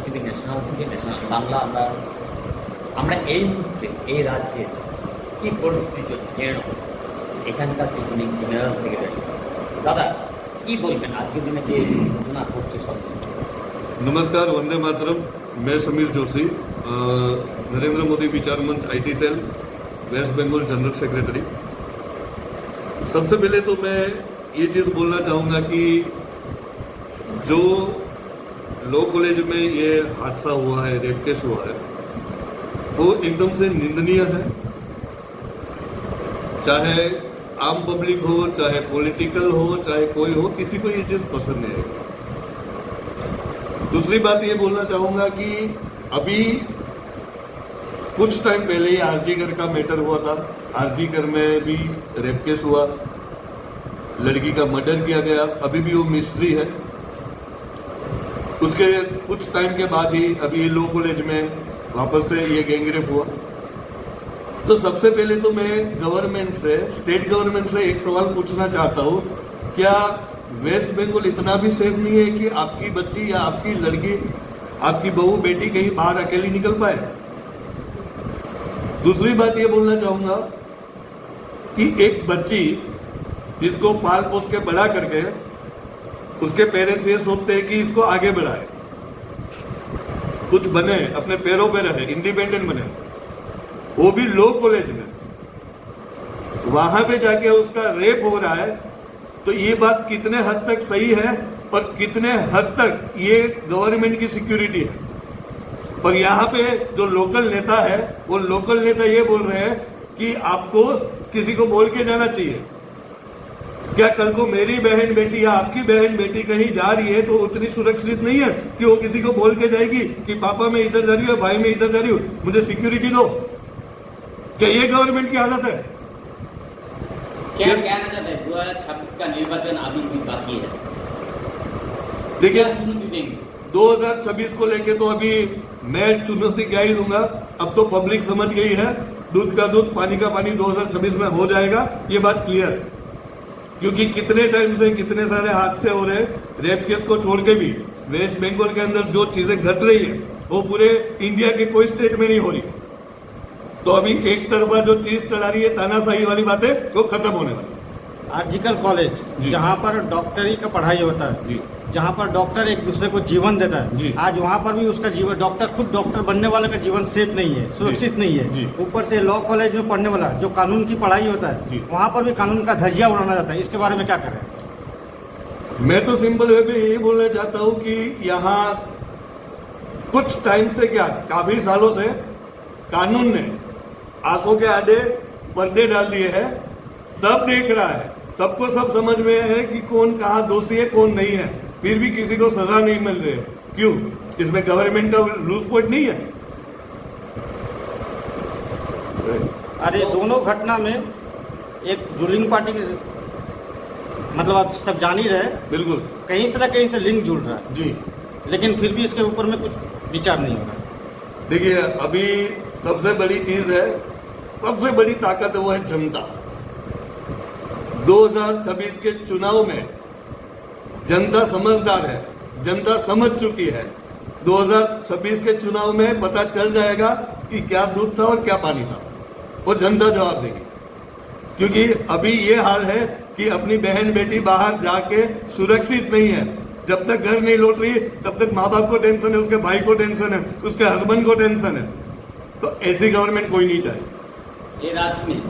TV national থেকে national Bangla আমরা এই মুহূর্তে এই রাজ্যের কী পরিস্থিতি চলছে কেন এখানকার যে যিনি জেনারেল সেক্রেটারি দাদা কি বলবেন আজকের দিনে যে ঘটনা ঘটছে সব? नमस्कार, वंदे मातरम। मैं समीर जोशी, नरेंद्र मोदी विचार मंच IT cell West Bengal general secretary. सबसे पहले तो मैं ये चीज़ बोलना चाहूँगा कि जो लॉ कॉलेज में ये हादसा हुआ है, रेप केस हुआ है, वो एकदम से निंदनीय है। चाहे आम पब्लिक हो, चाहे पॉलिटिकल हो, चाहे कोई हो, किसी को ये चीज़ पसंद नहीं है। दूसरी बात ये बोलना चाहूंगा कि अभी कुछ टाइम पहले ही आरजीकर का मैटर हुआ था। आरजीकर में भी रेप केस हुआ, लड़की का मर्डर किया गया, अभी भी वो मिस्ट्री है। उसके कुछ टाइम के बाद ही अभी लॉ कॉलेज में वापस से ये गैंगरेप हुआ। तो सबसे पहले तो मैं गवर्नमेंट से, स्टेट गवर्नमेंट से एक सवाल पूछना चाहता हूँ, क्या वेस्ट बंगाल इतना भी सेफ नहीं है कि आपकी बच्ची या आपकी लड़की, आपकी बहू बेटी कहीं बाहर अकेली निकल पाए? दूसरी बात ये बोलना चाहूंगा कि एक बच्ची जिसको पाल पोस के बड़ा करके उसके पेरेंट्स ये सोचते हैं कि इसको आगे बढ़ाए, कुछ बने, अपने पैरों पे रहे, इंडिपेंडेंट बने, वो भी लॉ कॉलेज में, वहां पे जाके उसका रेप हो रहा है। तो ये बात कितने हद तक सही है और कितने हद तक ये गवर्नमेंट की सिक्योरिटी है? और यहाँ पे जो लोकल नेता है, वो लोकल नेता ये बोल रहे हैं कि आपको किसी को बोल के जाना चाहिए। क्या कल को मेरी बहन बेटी या आपकी बहन बेटी कहीं जा रही है तो उतनी सुरक्षित नहीं है कि वो किसी को बोल के जाएगी कि पापा मैं इधर जा रही हूँ, भाई मैं इधर जा रही हूँ, मुझे सिक्योरिटी दो? क्या ये गवर्नमेंट की हालत है? क्या कहना चाहते हैं? 2026 का निर्वाचन अभी भी बाकी है, देखिए चुनौती देंगे 2026 को लेके तो अभी मैं चुनौती क्या ही दूंगा। अब तो पब्लिक समझ गई है, दूध का दूध पानी का पानी 2026 में हो जाएगा, ये बात क्लियर है। क्योंकि कितने टाइम से कितने सारे हादसे हो रहे हैं, रेप केस को छोड़ के भी वेस्ट बंगाल के अंदर जो चीजें घट रही है वो पूरे इंडिया के कोई स्टेट में नहीं हो रही। तो अभी एक तरफा जो चीज चला रही है तानाशाही वाली बातें, वो खत्म होने वाली। आर्जिकल कॉलेज जहाँ पर डॉक्टरी का पढ़ाई होता है, जहाँ पर डॉक्टर एक दूसरे को जीवन देता है, आज वहाँ पर भी उसका जीवन, डॉक्टर खुद डॉक्टर बनने वाले का जीवन सेफ नहीं है, सुरक्षित नहीं है। ऊपर से लॉ कॉलेज में पढ़ने वाला जो कानून की पढ़ाई होता है, वहाँ पर भी कानून का धज्जिया उड़ाना जाता है। इसके बारे में क्या करें? मैं तो सिंपल वे पे यही बोलना चाहता हूँ कि यहाँ कुछ टाइम से, क्या काफी सालों से कानून ने आंखों के आगे पर्दे डाल दिए हैं। सब देख रहा है, सबको सब समझ में है कि कौन कहाँ दोषी है, कौन नहीं है, फिर भी किसी को सजा नहीं मिल रही है। क्यों? इसमें गवर्नमेंट का लूज पॉइंट नहीं है? अरे दोनों घटना में एक रूलिंग पार्टी के, मतलब आप सब जान ही रहे, बिल्कुल कहीं से न कहीं से लिंक जुड़ रहा है जी। लेकिन फिर भी इसके ऊपर में कुछ विचार नहीं हो रहा है। देखिए अभी सबसे बड़ी चीज है, सबसे बड़ी ताकत है, वो है जनता। 2026 के चुनाव में जनता समझदार है, जनता समझ चुकी है। 2026 के चुनाव में पता चल जाएगा कि क्या दूध था और क्या पानी था, वो जनता जवाब देगी। क्योंकि अभी ये हाल है कि अपनी बहन बेटी बाहर जाके सुरक्षित नहीं है। जब तक घर नहीं लौट रही तब तक माँ बाप को टेंशन है, उसके भाई को टेंशन है, उसके हस्बैंड को टेंशन है। तो ऐसी गवर्नमेंट कोई नहीं चाहे। ये राज्य में